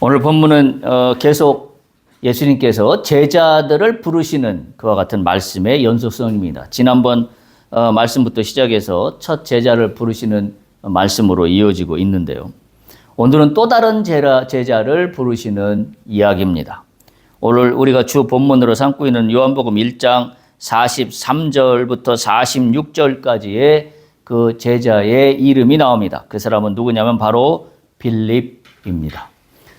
오늘 본문은 계속 예수님께서 제자들을 부르시는 그와 같은 말씀의 연속성입니다. 지난번 말씀부터 시작해서 첫 제자를 부르시는 말씀으로 이어지고 있는데요. 오늘은 또 다른 제자를 부르시는 이야기입니다. 오늘 우리가 주 본문으로 삼고 있는 요한복음 1장 43절부터 46절까지의 그 제자의 이름이 나옵니다. 그 사람은 누구냐면 바로 빌립입니다.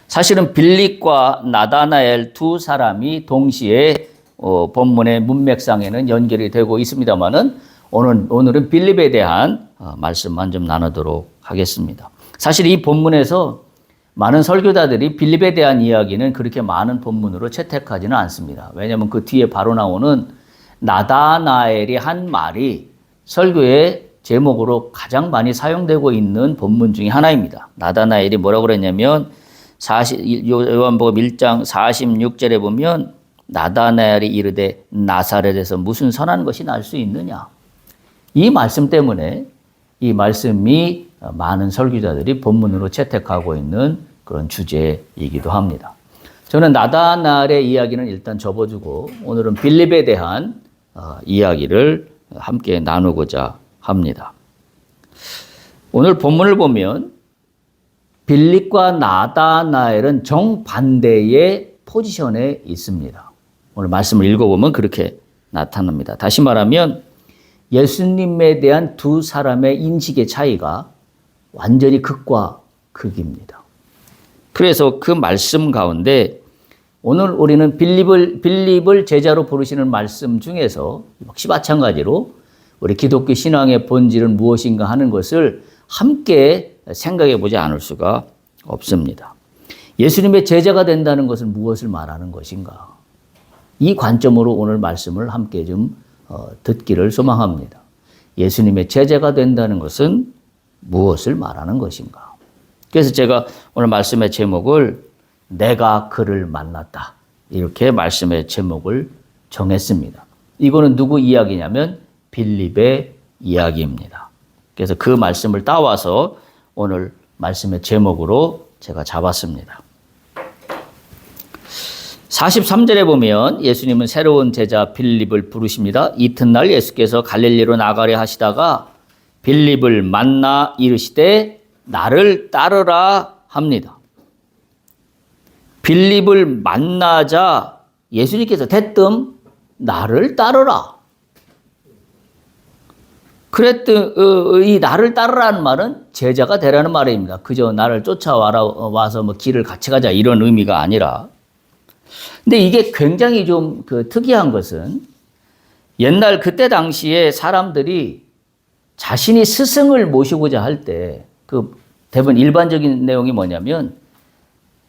사실은 빌립과 나다나엘 두 사람이 동시에 본문의 문맥상에는 연결이 되고 있습니다만은 오늘은 빌립에 대한 말씀만 좀 나누도록 하겠습니다. 사실 이 본문에서 많은 설교자들이 빌립에 대한 이야기는 그렇게 많은 본문으로 채택하지는 않습니다. 왜냐하면 그 뒤에 바로 나오는 나다나엘이 한 말이 설교의 제목으로 가장 많이 사용되고 있는 본문 중에 하나입니다. 나다나엘이 뭐라고 그랬냐면 요한복음 1장 46절에 보면 나다나엘이 이르되 나사렛에서 무슨 선한 것이 날 수 있느냐. 이 말씀 때문에 이 말씀이 많은 설교자들이 본문으로 채택하고 있는 그런 주제이기도 합니다. 저는 나다나엘의 이야기는 일단 접어주고 오늘은 빌립에 대한 이야기를 함께 나누고자 합니다. 오늘 본문을 보면 빌립과 나다나엘은 정반대의 포지션에 있습니다. 오늘 말씀을 읽어보면 그렇게 나타납니다. 다시 말하면 예수님에 대한 두 사람의 인식의 차이가 완전히 극과 극입니다. 그래서 그 말씀 가운데 오늘 우리는 빌립을 제자로 부르시는 말씀 중에서 역시 마찬가지로 우리 기독교 신앙의 본질은 무엇인가 하는 것을 함께 생각해 보지 않을 수가 없습니다. 예수님의 제자가 된다는 것은 무엇을 말하는 것인가? 이 관점으로 오늘 말씀을 함께 좀 듣기를 소망합니다. 예수님의 제자가 된다는 것은 무엇을 말하는 것인가? 그래서 제가 오늘 말씀의 제목을 내가 그를 만났다. 이렇게 말씀의 제목을 정했습니다. 이거는 누구 이야기냐면 빌립의 이야기입니다. 그래서 그 말씀을 따와서 오늘 말씀의 제목으로 제가 잡았습니다. 43절에 보면 예수님은 새로운 제자 빌립을 부르십니다. 이튿날 예수께서 갈릴리로 나가려 하시다가 빌립을 만나 이르시되 나를 따르라 합니다. 빌립을 만나자 예수님께서 대뜸 나를 따르라. 이 나를 따르라는 말은 제자가 되라는 말입니다. 그저 나를 쫓아와서 길을 같이 가자 이런 의미가 아니라. 근데 이게 굉장히 좀 특이한 것은 옛날 그때 당시에 사람들이 자신이 스승을 모시고자 할 때 대부분 일반적인 내용이 뭐냐면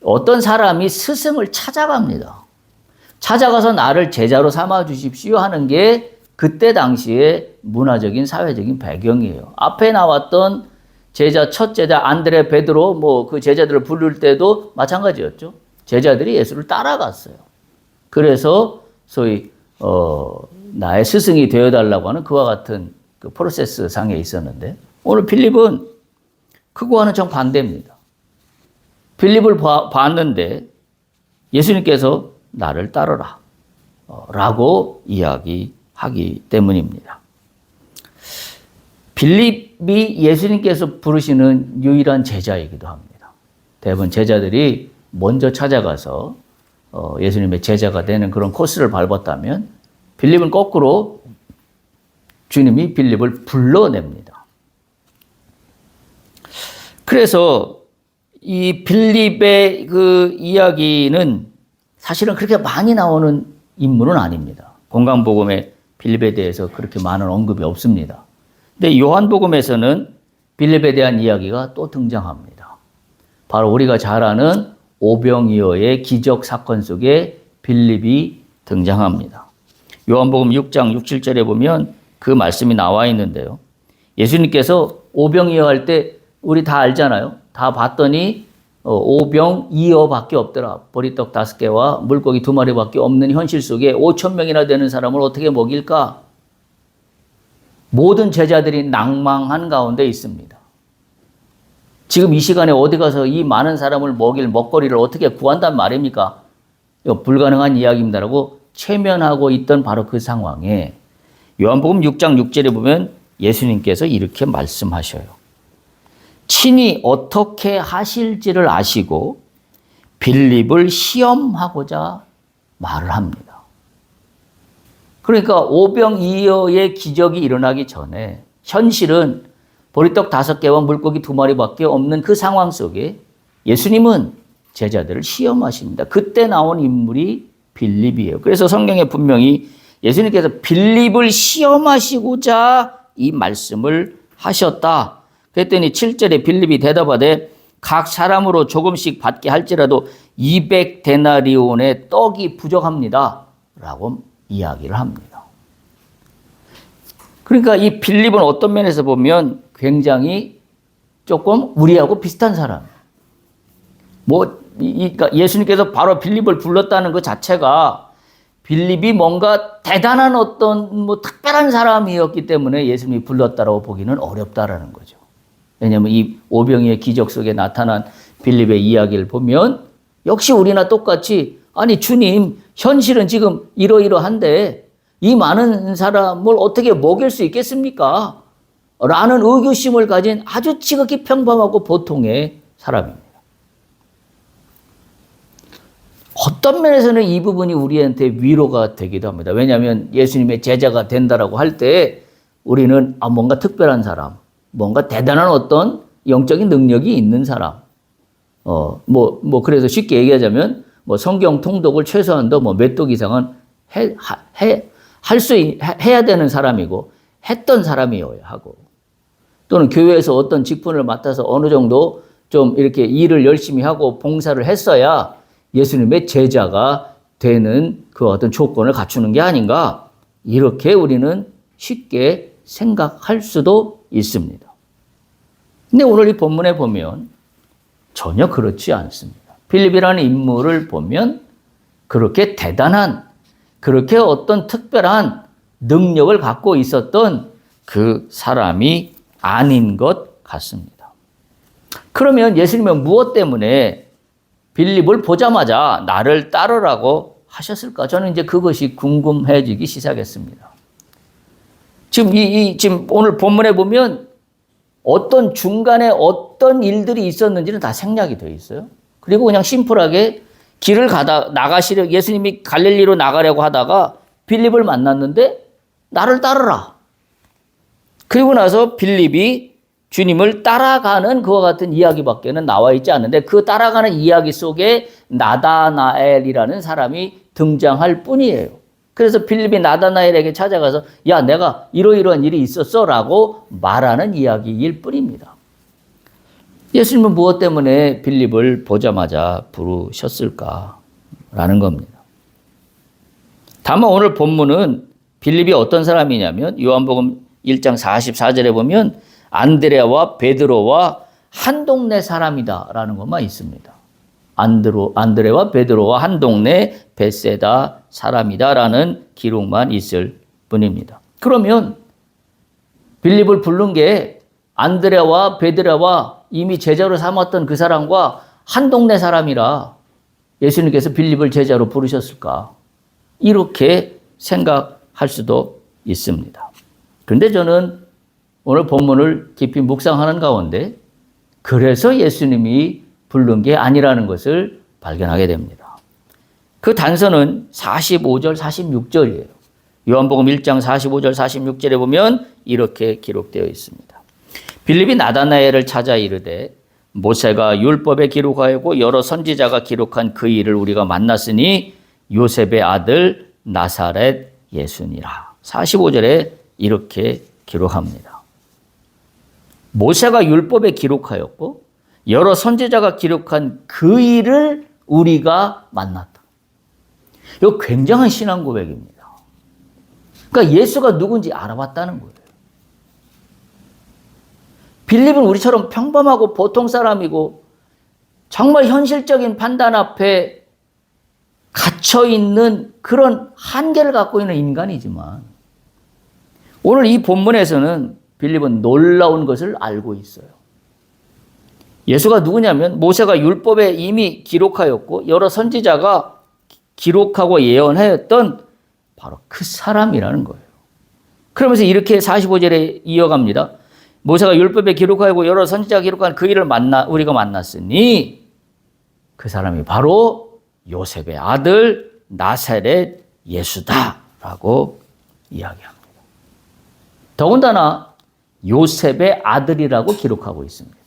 어떤 사람이 스승을 찾아갑니다. 찾아가서 나를 제자로 삼아 주십시오 하는 게 그때 당시에 문화적인 사회적인 배경이에요. 앞에 나왔던 첫 제자 안드레 베드로 그 제자들을 부를 때도 마찬가지였죠. 제자들이 예수를 따라갔어요. 그래서 소위 나의 스승이 되어달라고 하는 그와 같은 그 프로세스 상에 있었는데 오늘 빌립은 그거와는 정반대입니다. 빌립을 봤는데 예수님께서 나를 따르라 라고 이야기하기 때문입니다. 빌립이 예수님께서 부르시는 유일한 제자이기도 합니다. 대부분 제자들이 먼저 찾아가서 예수님의 제자가 되는 그런 코스를 밟았다면 빌립은 거꾸로 주님이 빌립을 불러냅니다. 그래서 이 빌립의 그 이야기는 사실은 그렇게 많이 나오는 인물은 아닙니다. 공강복음에 빌립에 대해서 그렇게 많은 언급이 없습니다. 근데 요한복음에서는 빌립에 대한 이야기가 또 등장합니다. 바로 우리가 잘 아는 오병이어의 기적 사건 속에 빌립이 등장합니다. 요한복음 6장 6, 7절에 보면 그 말씀이 나와 있는데요. 예수님께서 오병이어 할 때 우리 다 알잖아요. 다 봤더니 오병이어밖에 없더라. 보리떡 5개와 물고기 2마리밖에 없는 현실 속에 5,000명이나 되는 사람을 어떻게 먹일까? 모든 제자들이 낭망한 가운데 있습니다. 지금 이 시간에 어디 가서 이 많은 사람을 먹일 먹거리를 어떻게 구한단 말입니까? 이거 불가능한 이야기입니다라고 체면하고 있던 바로 그 상황에 요한복음 6장 6절에 보면 예수님께서 이렇게 말씀하셔요. 친히 어떻게 하실지를 아시고 빌립을 시험하고자 말을 합니다. 그러니까 오병이어의 기적이 일어나기 전에 현실은 보리떡 5개와 물고기 2마리밖에 없는 그 상황 속에 예수님은 제자들을 시험하십니다. 그때 나온 인물이 빌립이에요. 그래서 성경에 분명히 예수님께서 빌립을 시험하시고자 이 말씀을 하셨다. 그랬더니 7절에 빌립이 대답하되 각 사람으로 조금씩 받게 할지라도 200데나리온의 떡이 부족합니다. 라고 이야기를 합니다. 그러니까 이 빌립은 어떤 면에서 보면 굉장히 조금 우리하고 비슷한 사람. 그러니까 예수님께서 바로 빌립을 불렀다는 그 자체가 빌립이 뭔가 대단한 어떤 특별한 사람이었기 때문에 예수님이 불렀다라고 보기는 어렵다라는 거죠. 왜냐하면 이 오병이의 기적 속에 나타난 빌립의 이야기를 보면 역시 우리나 똑같이 아니 주님 현실은 지금 이러이러한데 이 많은 사람을 어떻게 먹일 수 있겠습니까? 라는 의구심을 가진 아주 지극히 평범하고 보통의 사람입니다. 어떤 면에서는 이 부분이 우리한테 위로가 되기도 합니다. 왜냐하면 예수님의 제자가 된다라고 할 때 우리는 뭔가 특별한 사람, 뭔가 대단한 어떤 영적인 능력이 있는 사람, 그래서 쉽게 얘기하자면 성경 통독을 최소한도 몇 독 이상은 해야 되는 사람이고 했던 사람이어야 하고 또는 교회에서 어떤 직분을 맡아서 어느 정도 좀 이렇게 일을 열심히 하고 봉사를 했어야 예수님의 제자가 되는 그 어떤 조건을 갖추는 게 아닌가 이렇게 우리는 쉽게 생각할 수도 있습니다. 근데 오늘 이 본문에 보면 전혀 그렇지 않습니다. 빌립이라는 인물을 보면 그렇게 대단한 그렇게 어떤 특별한 능력을 갖고 있었던 그 사람이 아닌 것 같습니다. 그러면 예수님은 무엇 때문에 빌립을 보자마자 나를 따르라고 하셨을까? 저는 이제 그것이 궁금해지기 시작했습니다. 지금 오늘 본문에 보면 어떤 중간에 어떤 일들이 있었는지는 다 생략이 되어 있어요. 그리고 그냥 심플하게 길을 예수님이 갈릴리로 나가려고 하다가 빌립을 만났는데 나를 따르라. 그리고 나서 빌립이 주님을 따라가는 그와 같은 이야기밖에는 나와 있지 않는데 그 따라가는 이야기 속에 나다나엘이라는 사람이 등장할 뿐이에요. 그래서 빌립이 나다나엘에게 찾아가서 야 내가 이러이러한 일이 있었어 라고 말하는 이야기일 뿐입니다. 예수님은 무엇 때문에 빌립을 보자마자 부르셨을까라는 겁니다. 다만 오늘 본문은 빌립이 어떤 사람이냐면 요한복음 1장 44절에 보면 안드레와 베드로와 한 동네 사람이다라는 것만 있습니다. 안드레와 베드로와 한 동네 벳세다 사람이다라는 기록만 있을 뿐입니다. 그러면 빌립을 부른 게 안드레와 베드로와 이미 제자로 삼았던 그 사람과 한 동네 사람이라 예수님께서 빌립을 제자로 부르셨을까? 이렇게 생각할 수도 있습니다. 그런데 저는 오늘 본문을 깊이 묵상하는 가운데 그래서 예수님이 부른 게 아니라는 것을 발견하게 됩니다. 그 단서는 45절, 46절이에요. 요한복음 1장 45절, 46절에 보면 이렇게 기록되어 있습니다. 빌립이 나다나엘을 찾아 이르되 모세가 율법에 기록하였고 여러 선지자가 기록한 그 일을 우리가 만났으니 요셉의 아들 나사렛 예수니라. 45절에 이렇게 기록합니다. 모세가 율법에 기록하였고 여러 선지자가 기록한 그 일을 우리가 만났다. 이거 굉장한 신앙 고백입니다. 그러니까 예수가 누군지 알아봤다는 거예요. 빌립은 우리처럼 평범하고 보통 사람이고 정말 현실적인 판단 앞에 갇혀있는 그런 한계를 갖고 있는 인간이지만 오늘 이 본문에서는 빌립은 놀라운 것을 알고 있어요. 예수가 누구냐면 모세가 율법에 이미 기록하였고 여러 선지자가 기록하고 예언하였던 바로 그 사람이라는 거예요. 그러면서 이렇게 45절에 이어갑니다. 모세가 율법에 기록하고 여러 선지자가 기록한 그 일을 우리가 만났으니 그 사람이 바로 요셉의 아들 나사렛 예수다라고 이야기합니다. 더군다나 요셉의 아들이라고 기록하고 있습니다.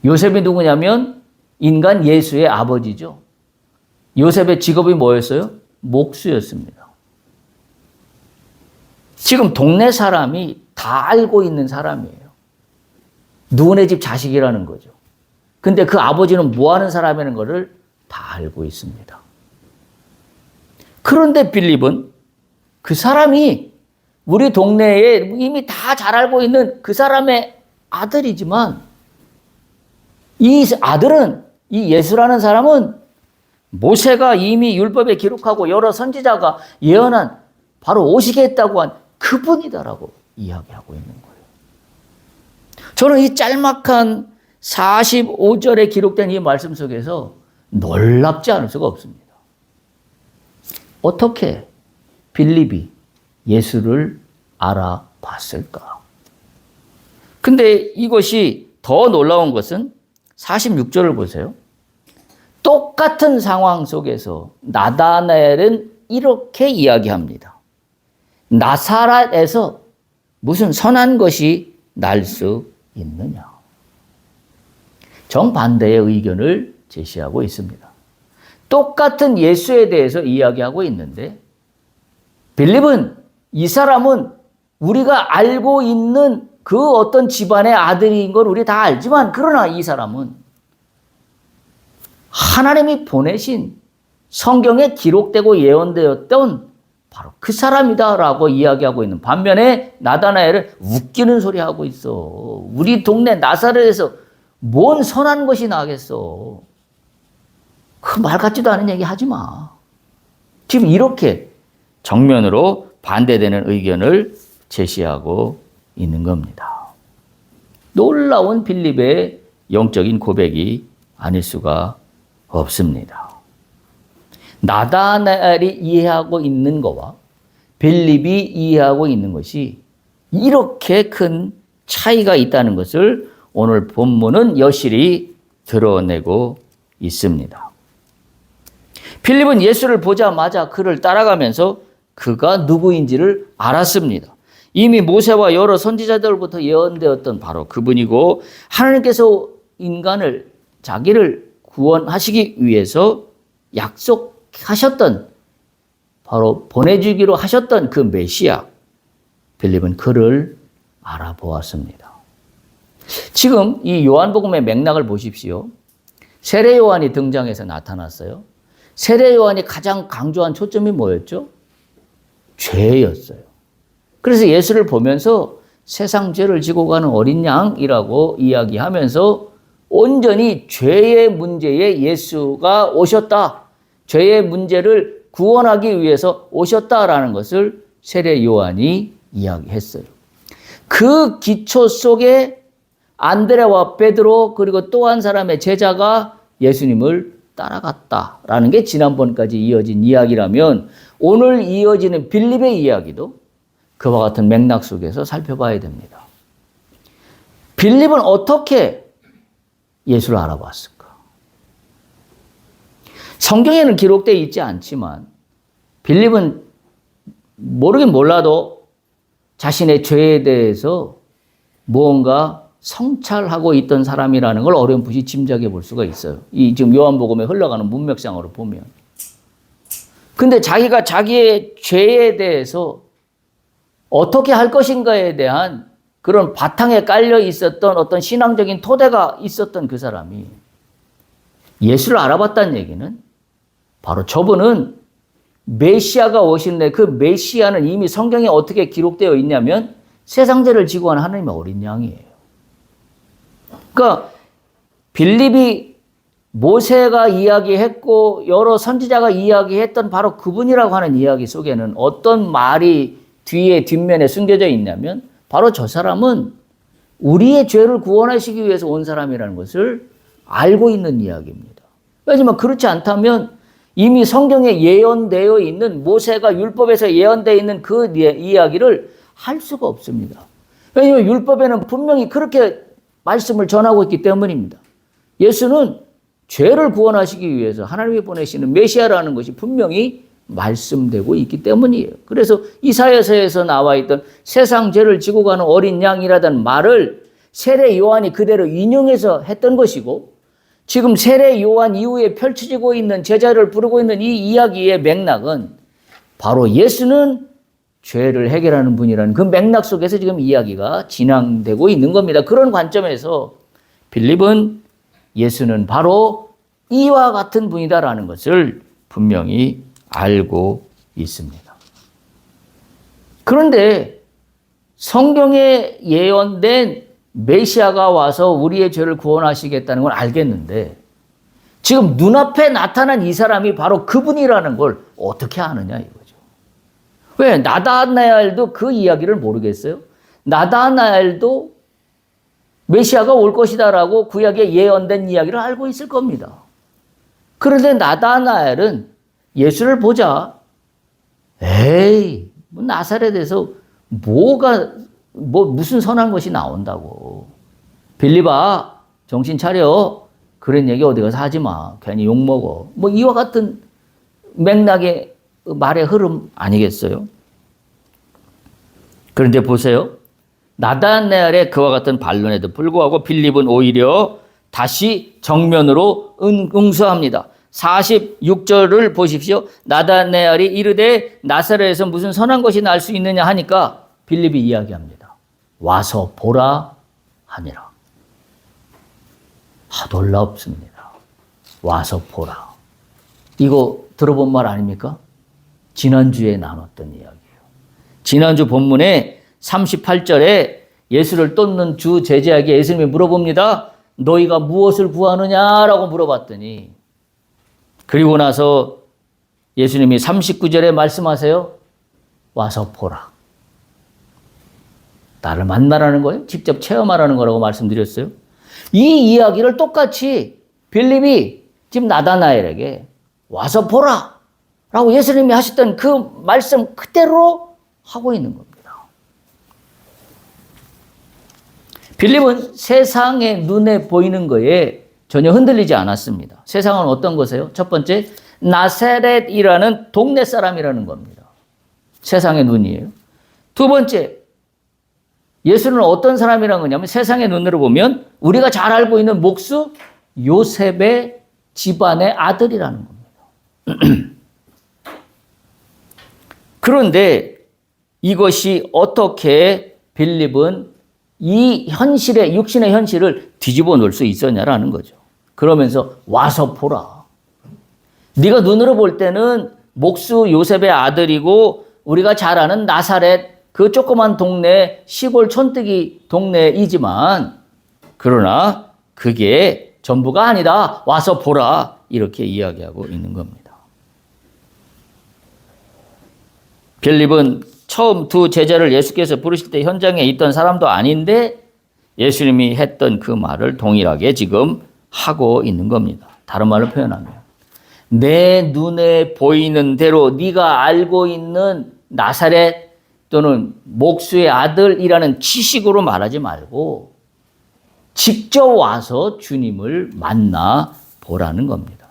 요셉이 누구냐면 인간 예수의 아버지죠. 요셉의 직업이 뭐였어요? 목수였습니다. 지금 동네 사람이 다 알고 있는 사람이에요. 누구네 집 자식이라는 거죠. 근데 그 아버지는 뭐 하는 사람이라는 것을 다 알고 있습니다. 그런데 빌립은 그 사람이 우리 동네에 이미 다 잘 알고 있는 그 사람의 아들이지만 이 아들은, 이 예수라는 사람은 모세가 이미 율법에 기록하고 여러 선지자가 예언한 바로 오시겠다고 한 그분이다라고 이야기하고 있는 거예요. 저는 이 짤막한 45절에 기록된 이 말씀 속에서 놀랍지 않을 수가 없습니다. 어떻게 빌립이 예수를 알아봤을까? 근데 이것이 더 놀라운 것은 46절을 보세요. 똑같은 상황 속에서 나다나엘은 이렇게 이야기합니다. 나사렛에서 무슨 선한 것이 날 수 있느냐? 정반대의 의견을 제시하고 있습니다. 똑같은 예수에 대해서 이야기하고 있는데 빌립은 이 사람은 우리가 알고 있는 그 어떤 집안의 아들인 걸 우리 다 알지만 그러나 이 사람은 하나님이 보내신 성경에 기록되고 예언되었던 바로 그 사람이다라고 이야기하고 있는 반면에 나다나엘은 웃기는 소리 하고 있어. 우리 동네 나사렛에서 뭔 선한 것이 나겠어. 그 말 같지도 않은 얘기 하지 마. 지금 이렇게 정면으로 반대되는 의견을 제시하고 있는 겁니다. 놀라운 빌립의 영적인 고백이 아닐 수가 없습니다. 나다나엘이 이해하고 있는 것과 빌립이 이해하고 있는 것이 이렇게 큰 차이가 있다는 것을 오늘 본문은 여실히 드러내고 있습니다. 빌립은 예수를 보자마자 그를 따라가면서 그가 누구인지를 알았습니다. 이미 모세와 여러 선지자들부터 예언되었던 바로 그분이고 하나님께서 인간을 자기를 구원하시기 위해서 약속하셨던 바로 보내주기로 하셨던 그 메시아 빌립은 그를 알아보았습니다. 지금 이 요한복음의 맥락을 보십시오. 세례 요한이 등장해서 나타났어요. 세례 요한이 가장 강조한 초점이 뭐였죠? 죄였어요. 그래서 예수를 보면서 세상 죄를 지고 가는 어린 양이라고 이야기하면서 온전히 죄의 문제에 예수가 오셨다. 죄의 문제를 구원하기 위해서 오셨다라는 것을 세례 요한이 이야기했어요. 그 기초 속에 안드레와 베드로 그리고 또 한 사람의 제자가 예수님을 따라갔다라는 게 지난번까지 이어진 이야기라면 오늘 이어지는 빌립의 이야기도 그와 같은 맥락 속에서 살펴봐야 됩니다. 빌립은 어떻게 예수를 알아봤을까? 성경에는 기록되어 있지 않지만 빌립은 모르긴 몰라도 자신의 죄에 대해서 무언가 성찰하고 있던 사람이라는 걸 어렴풋이 짐작해 볼 수가 있어요. 이 지금 요한복음에 흘러가는 문맥상으로 보면. 근데 자기가 자기의 죄에 대해서 어떻게 할 것인가에 대한 그런 바탕에 깔려 있었던 어떤 신앙적인 토대가 있었던 그 사람이 예수를 알아봤다는 얘기는 바로 저분은 메시아가 오시는데 그 메시아는 이미 성경에 어떻게 기록되어 있냐면 세상 죄를 지고 가는 하나님의 어린 양이에요. 그러니까 빌립이 모세가 이야기했고 여러 선지자가 이야기했던 바로 그분이라고 하는 이야기 속에는 어떤 말이 뒷면에 숨겨져 있냐면 바로 저 사람은 우리의 죄를 구원하시기 위해서 온 사람이라는 것을 알고 있는 이야기입니다. 하지만 그렇지 않다면 이미 성경에 예언되어 있는 모세가 율법에서 예언되어 있는 그 이야기를 할 수가 없습니다. 왜냐하면 율법에는 분명히 그렇게 말씀을 전하고 있기 때문입니다. 예수는 죄를 구원하시기 위해서 하나님이 보내시는 메시아라는 것이 분명히 말씀되고 있기 때문이에요. 그래서 이사야서에서 나와 있던 세상 죄를 지고 가는 어린 양이라는 말을 세례 요한이 그대로 인용해서 했던 것이고, 지금 세례 요한 이후에 펼쳐지고 있는 제자를 부르고 있는 이 이야기의 맥락은 바로 예수는 죄를 해결하는 분이라는 그 맥락 속에서 지금 이야기가 진행되고 있는 겁니다. 그런 관점에서 빌립은 예수는 바로 이와 같은 분이다라는 것을 분명히 알고 있습니다. 그런데 성경에 예언된 메시아가 와서 우리의 죄를 구원하시겠다는 걸 알겠는데 지금 눈앞에 나타난 이 사람이 바로 그분이라는 걸 어떻게 아느냐 이거죠. 왜? 나다나엘도 그 이야기를 모르겠어요? 나다나엘도 메시아가 올 것이다라고 구약에 예언된 이야기를 알고 있을 겁니다. 그런데 나다나엘은 예수를 보자, 에이, 뭐 나사렛에서 무슨 선한 것이 나온다고. 빌립아, 정신 차려. 그런 얘기 어디 가서 하지 마. 괜히 욕먹어. 뭐 이와 같은 맥락의 말의 흐름 아니겠어요? 그런데 보세요. 나다나엘의 그와 같은 반론에도 불구하고 빌립은 오히려 다시 정면으로 응수합니다. 46절을 보십시오. 나다나엘이 이르되 나사렛에서 무슨 선한 것이 날 수 있느냐 하니까 빌립이 이야기합니다. 와서 보라 하니라. 놀랍습니다. 와서 보라. 이거 들어본 말 아닙니까? 지난주에 나눴던 이야기예요. 지난주 본문에 38절에 예수를 쫓는 주 제자에게 예수님이 물어봅니다. 너희가 무엇을 구하느냐라고 물어봤더니, 그리고 나서 예수님이 39절에 말씀하세요. 와서 보라. 나를 만나라는 거예요. 직접 체험하라는 거라고 말씀드렸어요. 이 이야기를 똑같이 빌립이 지금 나다나엘에게 와서 보라 라고 예수님이 하셨던 그 말씀 그대로 하고 있는 겁니다. 빌립은 세상의 눈에 보이는 거에 전혀 흔들리지 않았습니다. 세상은 어떤 것이에요? 첫 번째, 나사렛이라는 동네 사람이라는 겁니다. 세상의 눈이에요. 두 번째, 예수는 어떤 사람이라는 거냐면 세상의 눈으로 보면 우리가 잘 알고 있는 목수 요셉의 집안의 아들이라는 겁니다. 그런데 이것이 어떻게 빌립은 이 현실의, 육신의 현실을 뒤집어 놓을 수 있었냐라는 거죠. 그러면서 와서 보라. 네가 눈으로 볼 때는 목수 요셉의 아들이고 우리가 잘 아는 나사렛 그 조그만 동네, 시골 촌뜨기 동네이지만 그러나 그게 전부가 아니다. 와서 보라. 이렇게 이야기하고 있는 겁니다. 빌립은 처음 두 제자를 예수께서 부르실 때 현장에 있던 사람도 아닌데 예수님이 했던 그 말을 동일하게 지금 하고 있는 겁니다. 다른 말로 표현하면 내 눈에 보이는 대로 네가 알고 있는 나사렛 또는 목수의 아들이라는 지식으로 말하지 말고 직접 와서 주님을 만나 보라는 겁니다.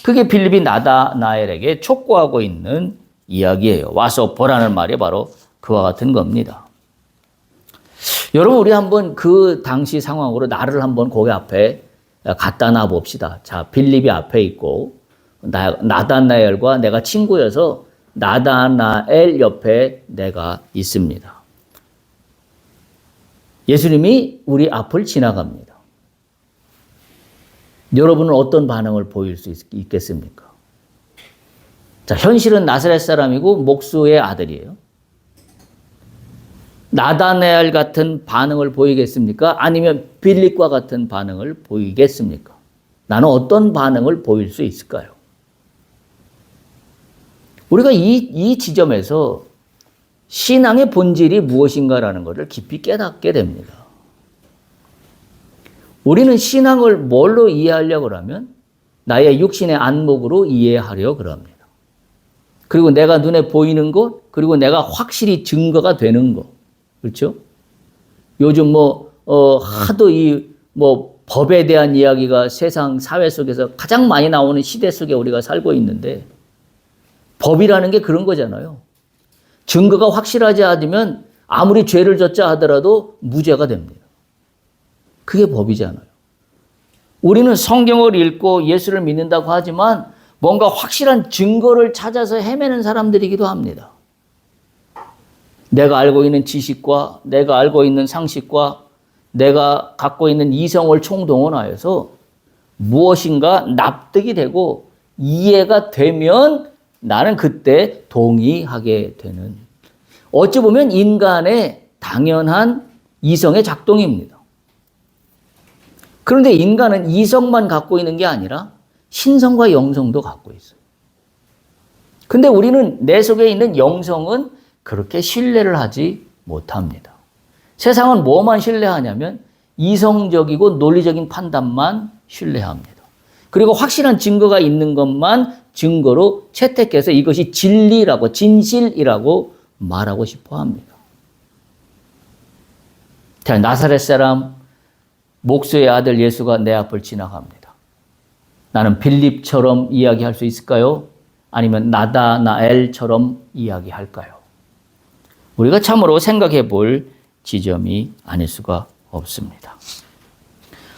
그게 빌립이 나다나엘에게 촉구하고 있는 이야기예요. 와서 보라는 말이 바로 그와 같은 겁니다. 여러분, 우리 한번 그 당시 상황으로 나를 한번 거기 앞에 갖다 놔 봅시다. 자, 빌립이 앞에 있고 나다나엘과 내가 친구여서 나다나엘 옆에 내가 있습니다. 예수님이 우리 앞을 지나갑니다. 여러분은 어떤 반응을 보일 수 있겠습니까? 자, 현실은 나사렛 사람이고 목수의 아들이에요. 나다나엘 같은 반응을 보이겠습니까? 아니면 빌립과 같은 반응을 보이겠습니까? 나는 어떤 반응을 보일 수 있을까요? 우리가 이 지점에서 신앙의 본질이 무엇인가라는 것을 깊이 깨닫게 됩니다. 우리는 신앙을 뭘로 이해하려고 그러면 나의 육신의 안목으로 이해하려 그럽니다. 그리고 내가 눈에 보이는 것, 그리고 내가 확실히 증거가 되는 것. 그렇죠? 요즘 하도 법에 대한 이야기가 세상 사회 속에서 가장 많이 나오는 시대 속에 우리가 살고 있는데, 법이라는 게 그런 거잖아요. 증거가 확실하지 않으면 아무리 죄를 졌자 하더라도 무죄가 됩니다. 그게 법이잖아요. 우리는 성경을 읽고 예수를 믿는다고 하지만 뭔가 확실한 증거를 찾아서 헤매는 사람들이기도 합니다. 내가 알고 있는 지식과 내가 알고 있는 상식과 내가 갖고 있는 이성을 총동원하여서 무엇인가 납득이 되고 이해가 되면 나는 그때 동의하게 되는, 어찌 보면 인간의 당연한 이성의 작동입니다. 그런데 인간은 이성만 갖고 있는 게 아니라 신성과 영성도 갖고 있어요. 근데 우리는 내 속에 있는 영성은 그렇게 신뢰를 하지 못합니다. 세상은 뭐만 신뢰하냐면 이성적이고 논리적인 판단만 신뢰합니다. 그리고 확실한 증거가 있는 것만 증거로 채택해서 이것이 진리라고, 진실이라고 말하고 싶어 합니다. 자, 나사렛 사람 목수의 아들 예수가 내 앞을 지나갑니다. 나는 빌립처럼 이야기할 수 있을까요? 아니면 나다나엘처럼 이야기할까요? 우리가 참으로 생각해 볼 지점이 아닐 수가 없습니다.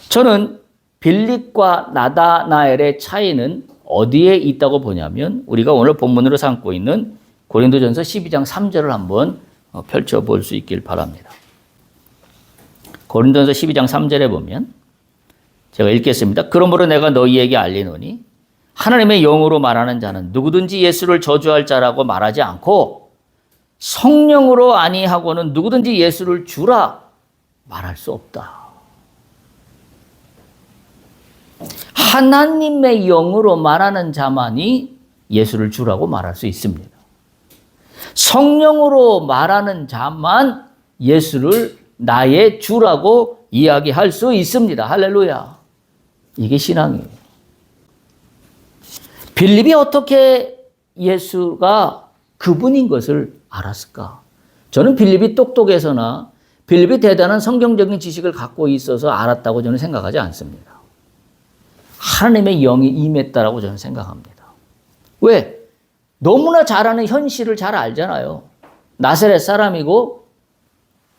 저는 빌립과 나다나엘의 차이는 어디에 있다고 보냐면, 우리가 오늘 본문으로 삼고 있는 고린도전서 12장 3절을 한번 펼쳐볼 수 있길 바랍니다. 고린도전서 12장 3절에 보면 제가 읽겠습니다. 그러므로 내가 너희에게 알리노니 하나님의 영으로 말하는 자는 누구든지 예수를 저주할 자라고 말하지 않고 성령으로 아니하고는 누구든지 예수를 주라 말할 수 없다. 하나님의 영으로 말하는 자만이 예수를 주라고 말할 수 있습니다. 성령으로 말하는 자만 예수를 나의 주라고 이야기할 수 있습니다. 할렐루야. 이게 신앙이에요. 빌립이 어떻게 예수가 그분인 것을 알았을까? 저는 빌립이 똑똑해서나 빌립이 대단한 성경적인 지식을 갖고 있어서 알았다고 저는 생각하지 않습니다. 하나님의 영이 임했다라고 저는 생각합니다. 왜? 너무나 잘 아는 현실을 잘 알잖아요. 나사렛 사람이고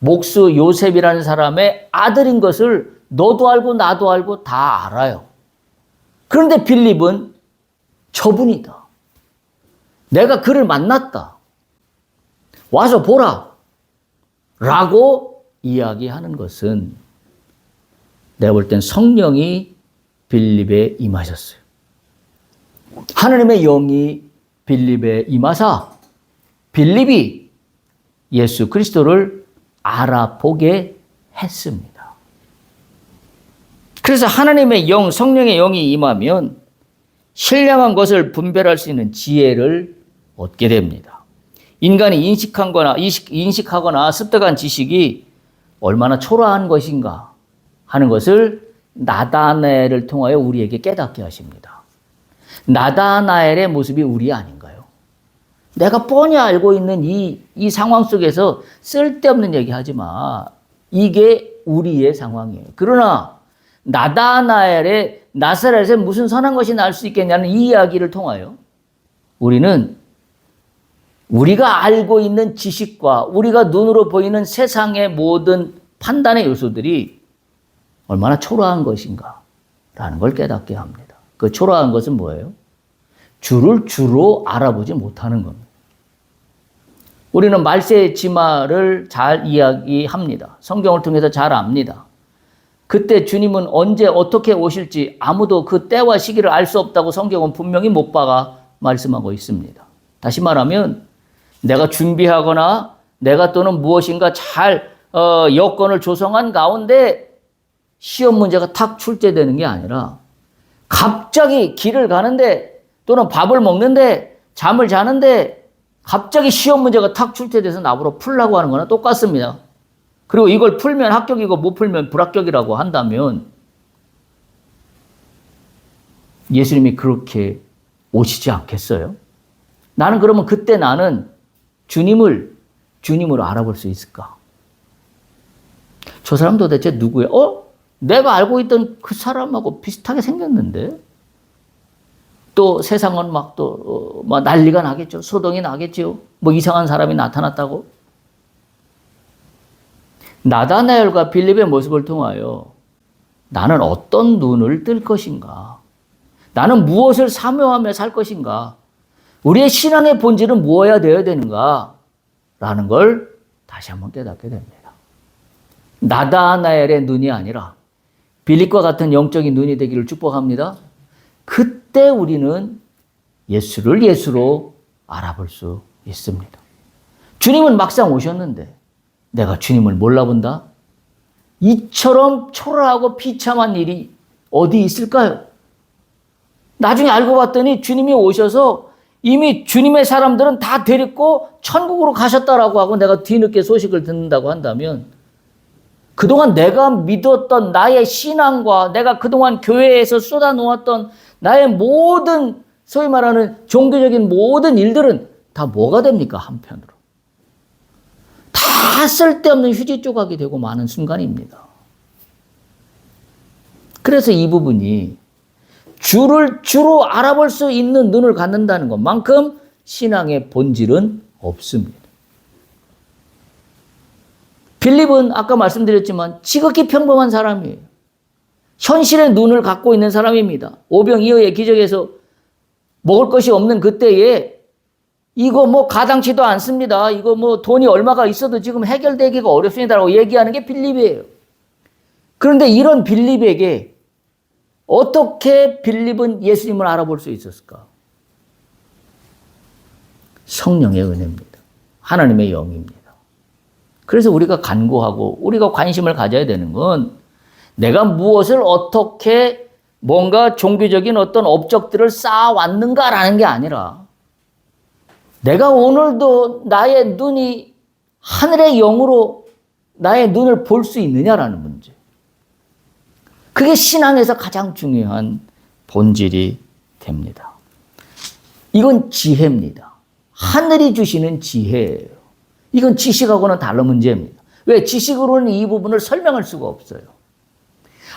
목수 요셉이라는 사람의 아들인 것을 너도 알고 나도 알고 다 알아요. 그런데 빌립은 저분이다. 내가 그를 만났다. 와서 보라. 라고 이야기하는 것은 내가 볼 땐 성령이 빌립에 임하셨어요. 하나님의 영이 빌립에 임하사 빌립이 예수 그리스도를 알아보게 했습니다. 그래서 하나님의 영, 성령의 영이 임하면 신령한 것을 분별할 수 있는 지혜를 얻게 됩니다. 인간이 인식하거나 습득한 지식이 얼마나 초라한 것인가 하는 것을 나다나엘을 통하여 우리에게 깨닫게 하십니다. 나다나엘의 모습이 우리 아닌가요? 내가 뻔히 알고 있는 이 상황 속에서 쓸데없는 얘기 하지 마. 이게 우리의 상황이에요. 그러나 나다나엘의 나사렛에 무슨 선한 것이 날 수 있겠냐는 이 이야기를 통하여 우리는 우리가 알고 있는 지식과 우리가 눈으로 보이는 세상의 모든 판단의 요소들이 얼마나 초라한 것인가라는 걸 깨닫게 합니다. 그 초라한 것은 뭐예요? 주를 주로 알아보지 못하는 겁니다. 우리는 말세의 지마를 잘 이야기합니다. 성경을 통해서 잘 압니다. 그때 주님은 언제 어떻게 오실지 아무도 그 때와 시기를 알 수 없다고 성경은 분명히 못 박아 말씀하고 있습니다. 다시 말하면 내가 준비하거나 내가 또는 무엇인가 잘 여건을 조성한 가운데 시험 문제가 탁 출제되는 게 아니라 갑자기 길을 가는데 또는 밥을 먹는데 잠을 자는데 갑자기 시험 문제가 탁 출제돼서 나보러 풀라고 하는 거나 똑같습니다. 그리고 이걸 풀면 합격이고 못 풀면 불합격이라고 한다면 예수님이 그렇게 오시지 않겠어요? 나는 그러면 그때 나는 주님으로 알아볼 수 있을까? 저 사람 도대체 누구야? 내가 알고 있던 그 사람하고 비슷하게 생겼는데? 또 세상은 막 난리가 나겠죠. 소동이 나겠죠. 뭐 이상한 사람이 나타났다고. 나다나엘과 빌립의 모습을 통하여 나는 어떤 눈을 뜰 것인가? 나는 무엇을 사모하며 살 것인가? 우리의 신앙의 본질은 무엇이어야 되어야 되는가? 라는 걸 다시 한번 깨닫게 됩니다. 나다나엘의 눈이 아니라 빌립과 같은 영적인 눈이 되기를 축복합니다. 그때 우리는 예수를 예수로 알아볼 수 있습니다. 주님은 막상 오셨는데 내가 주님을 몰라본다? 이처럼 초라하고 비참한 일이 어디 있을까요? 나중에 알고 봤더니 주님이 오셔서 이미 주님의 사람들은 다 데리고 천국으로 가셨다라고 하고 내가 뒤늦게 소식을 듣는다고 한다면 그동안 내가 믿었던 나의 신앙과 내가 그동안 교회에서 쏟아놓았던 나의 모든 소위 말하는 종교적인 모든 일들은 다 뭐가 됩니까? 한편으로. 다 쓸데없는 휴지 조각이 되고 마는 순간입니다. 그래서 이 부분이 주를 주로 알아볼 수 있는 눈을 갖는다는 것만큼 신앙의 본질은 없습니다. 빌립은 아까 말씀드렸지만 지극히 평범한 사람이에요. 현실의 눈을 갖고 있는 사람입니다. 오병이어의 기적에서 먹을 것이 없는 그때에 이거 뭐 가당치도 않습니다. 이거 뭐 돈이 얼마가 있어도 지금 해결되기가 어렵습니다라고 얘기하는 게 빌립이에요. 그런데 이런 빌립에게 어떻게 빌립은 예수님을 알아볼 수 있었을까? 성령의 은혜입니다. 하나님의 영입니다. 그래서 우리가 간구하고 우리가 관심을 가져야 되는 건 내가 무엇을 어떻게 뭔가 종교적인 어떤 업적들을 쌓아왔는가라는 게 아니라 내가 오늘도 나의 눈이 하늘의 영으로 나의 눈을 볼 수 있느냐라는 문제. 그게 신앙에서 가장 중요한 본질이 됩니다. 이건 지혜입니다. 하늘이 주시는 지혜예요. 이건 지식하고는 다른 문제입니다. 왜? 지식으로는 이 부분을 설명할 수가 없어요.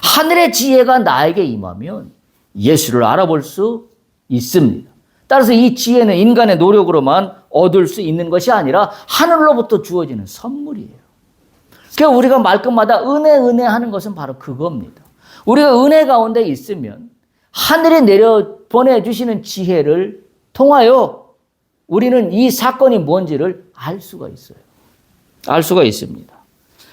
하늘의 지혜가 나에게 임하면 예수를 알아볼 수 있습니다. 따라서 이 지혜는 인간의 노력으로만 얻을 수 있는 것이 아니라 하늘로부터 주어지는 선물이에요. 그러니까 우리가 말끝마다 은혜 하는 것은 바로 그겁니다. 우리가 은혜 가운데 있으면 하늘이 내려 보내주시는 지혜를 통하여 우리는 이 사건이 뭔지를 알 수가 있어요. 알 수가 있습니다.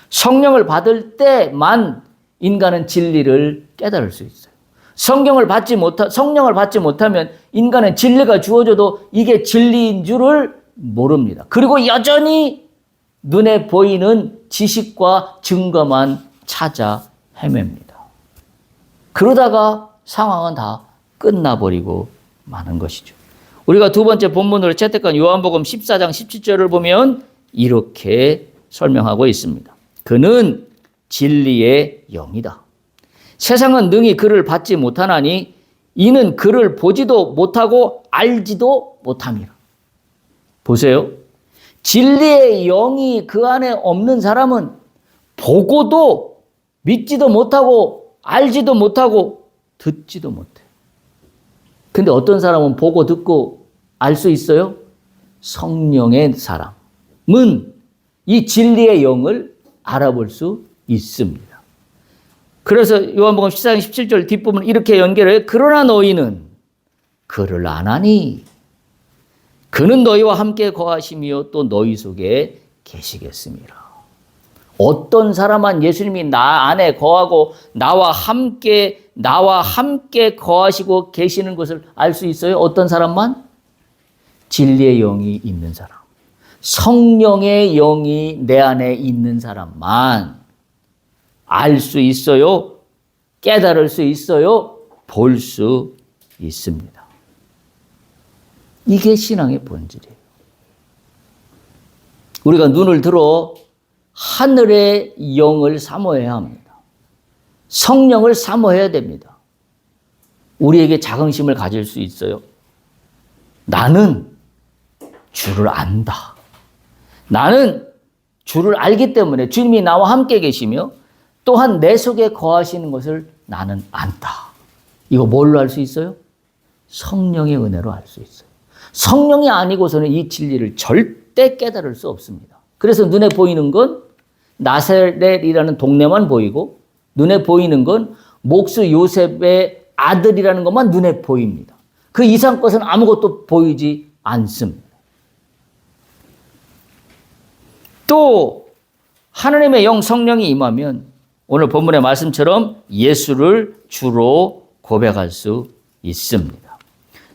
성령을 받을 때만 인간은 진리를 깨달을 수 있어요. 성령을 받지 못하면 인간은 진리가 주어져도 이게 진리인 줄을 모릅니다. 그리고 여전히 눈에 보이는 지식과 증거만 찾아 헤맵니다. 그러다가 상황은 다 끝나버리고 마는 것이죠. 우리가 두 번째 본문으로 채택한 요한복음 14장 17절을 보면 이렇게 설명하고 있습니다. 그는 진리의 영이다. 세상은 능히 그를 받지 못하나니 이는 그를 보지도 못하고 알지도 못함이라. 보세요. 진리의 영이 그 안에 없는 사람은 보고도 믿지도 못하고 알지도 못하고 듣지도 못해요. 근데 어떤 사람은 보고 듣고 알 수 있어요? 성령의 사람은 이 진리의 영을 알아볼 수 있습니다. 그래서 요한복음 14장 17절 뒷부분 이렇게 연결해요. 그러나 너희는 그를 아나니 그는 너희와 함께 거하시며 또 너희 속에 계시겠습니다. 어떤 사람만 예수님이 나 안에 거하고 나와 함께 거하시고 계시는 것을 알 수 있어요? 어떤 사람만? 진리의 영이 있는 사람. 성령의 영이 내 안에 있는 사람만 알 수 있어요. 깨달을 수 있어요. 볼 수 있습니다. 이게 신앙의 본질이에요. 우리가 눈을 들어 하늘의 영을 사모해야 합니다. 성령을 사모해야 됩니다. 우리에게 자긍심을 가질 수 있어요. 나는 주를 안다. 나는 주를 알기 때문에 주님이 나와 함께 계시며 또한 내 속에 거하시는 것을 나는 안다. 이거 뭘로 알 수 있어요? 성령의 은혜로 알 수 있어요. 성령이 아니고서는 이 진리를 절대 깨달을 수 없습니다. 그래서 눈에 보이는 건 나사렛이라는 동네만 보이고 눈에 보이는 건 목수 요셉의 아들이라는 것만 눈에 보입니다. 그 이상 것은 아무것도 보이지 않습니다. 또 하나님의 영 성령이 임하면 오늘 본문의 말씀처럼 예수를 주로 고백할 수 있습니다.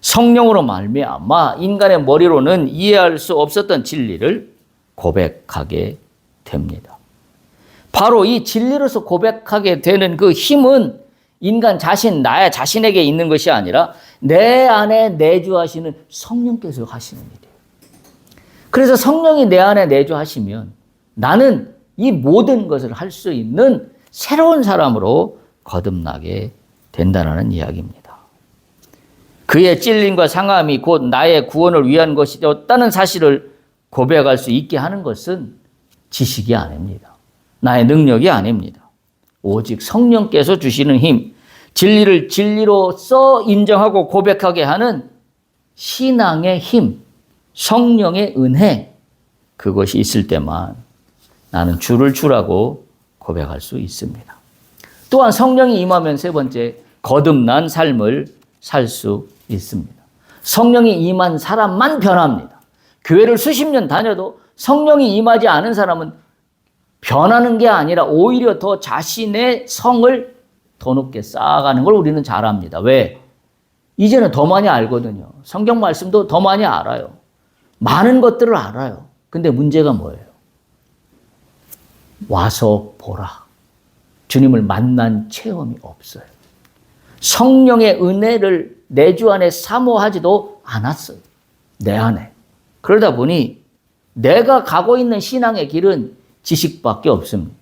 성령으로 말미암아 인간의 머리로는 이해할 수 없었던 진리를 고백하게 됩니다. 바로 이 진리로서 고백하게 되는 그 힘은 인간 자신, 나 자신에게 있는 것이 아니라 내 안에 내주하시는 성령께서 하시는 일이에요. 그래서 성령이 내 안에 내주하시면 나는 이 모든 것을 할 수 있는 새로운 사람으로 거듭나게 된다는 이야기입니다. 그의 찔림과 상함이 곧 나의 구원을 위한 것이었다는 사실을 고백할 수 있게 하는 것은 지식이 아닙니다. 나의 능력이 아닙니다. 오직 성령께서 주시는 힘, 진리를 진리로서 인정하고 고백하게 하는 신앙의 힘, 성령의 은혜, 그것이 있을 때만 나는 주를 주라고 고백할 수 있습니다. 또한 성령이 임하면 세 번째, 거듭난 삶을 살 수 있습니다. 성령이 임한 사람만 변합니다. 교회를 수십 년 다녀도 성령이 임하지 않은 사람은 변하는 게 아니라 오히려 더 자신의 성을 더 높게 쌓아가는 걸 우리는 잘 압니다. 왜? 이제는 더 많이 알거든요. 성경 말씀도 더 많이 알아요. 많은 것들을 알아요. 근데 문제가 뭐예요? 와서 보라. 주님을 만난 체험이 없어요. 성령의 은혜를 내 주 안에 사모하지도 않았어요. 내 안에. 그러다 보니 내가 가고 있는 신앙의 길은 지식밖에 없습니다.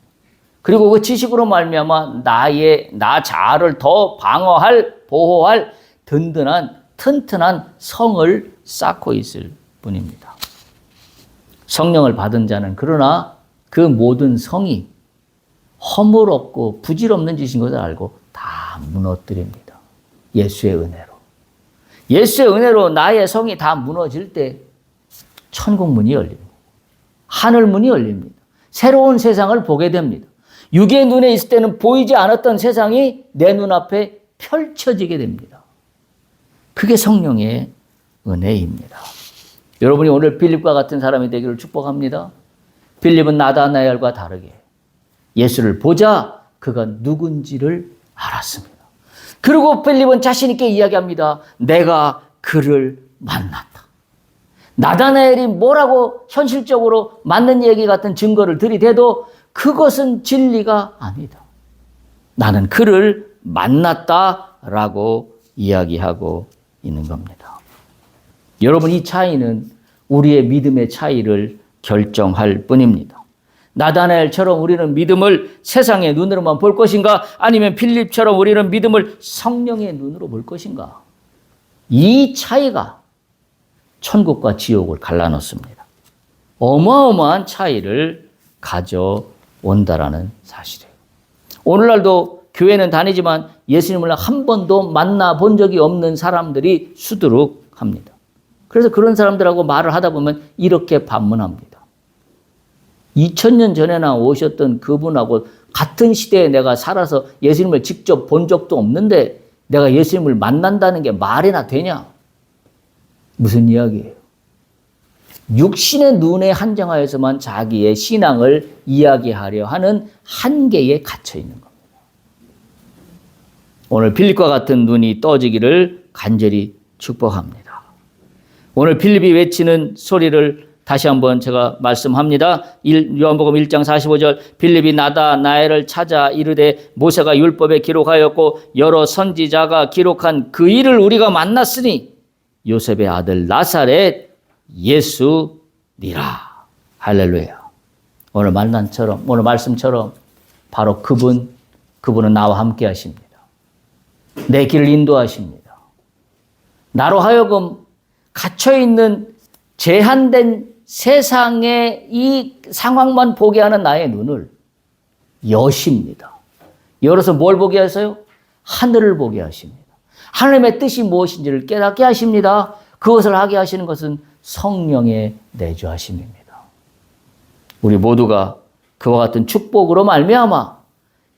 그리고 그 지식으로 말미암아 나 자아를 더 방어할, 보호할 든든한, 튼튼한 성을 쌓고 있을 뿐입니다. 성령을 받은 자는 그러나 그 모든 성이 허물없고 부질없는 짓인 것을 알고 다 무너뜨립니다. 예수의 은혜로. 예수의 은혜로 나의 성이 다 무너질 때 천국 문이 열립니다. 하늘 문이 열립니다. 새로운 세상을 보게 됩니다. 육의 눈에 있을 때는 보이지 않았던 세상이 내 눈앞에 펼쳐지게 됩니다. 그게 성령의 은혜입니다. 여러분이 오늘 빌립과 같은 사람이 되기를 축복합니다. 빌립은 나다나엘과 다르게 예수를 보자 그가 누군지를 알았습니다. 그리고 빌립은 자신 있게 이야기합니다. 내가 그를 만났다. 나다나엘이 뭐라고 현실적으로 맞는 얘기 같은 증거를 들이대도 그것은 진리가 아니다. 나는 그를 만났다라고 이야기하고 있는 겁니다. 여러분, 이 차이는 우리의 믿음의 차이를 결정할 뿐입니다. 나다나엘처럼 우리는 믿음을 세상의 눈으로만 볼 것인가? 아니면 필립처럼 우리는 믿음을 성령의 눈으로 볼 것인가? 이 차이가 천국과 지옥을 갈라놓습니다. 어마어마한 차이를 가져온다라는 사실이에요. 오늘날도 교회는 다니지만 예수님을 한 번도 만나본 적이 없는 사람들이 수두룩합니다. 그래서 그런 사람들하고 말을 하다 보면 이렇게 반문합니다. 2000년 전에나 오셨던 그분하고 같은 시대에 내가 살아서 예수님을 직접 본 적도 없는데 내가 예수님을 만난다는 게 말이나 되냐? 무슨 이야기예요? 육신의 눈에 한정하여서만 자기의 신앙을 이야기하려 하는 한계에 갇혀 있는 겁니다. 오늘 빌립과 같은 눈이 떠지기를 간절히 축복합니다. 오늘 빌립이 외치는 소리를 다시 한번 제가 말씀합니다. 요한복음 1장 45절 빌립이 나다나엘을 찾아 이르되 모세가 율법에 기록하였고 여러 선지자가 기록한 그 일을 우리가 만났으니 요셉의 아들 나사렛 예수니라. 할렐루야. 오늘 말씀처럼 바로 그분은 나와 함께 하십니다. 내 길을 인도하십니다. 나로 하여금 갇혀있는 제한된 세상의 이 상황만 보게 하는 나의 눈을 여십니다. 열어서 뭘 보게 하세요? 하늘을 보게 하십니다. 하나님의 뜻이 무엇인지를 깨닫게 하십니다. 그것을 하게 하시는 것은 성령의 내주하심입니다. 우리 모두가 그와 같은 축복으로 말미암아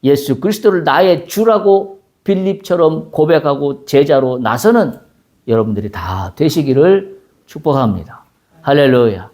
예수 그리스도를 나의 주라고 빌립처럼 고백하고 제자로 나서는 여러분들이 다 되시기를 축복합니다. 할렐루야.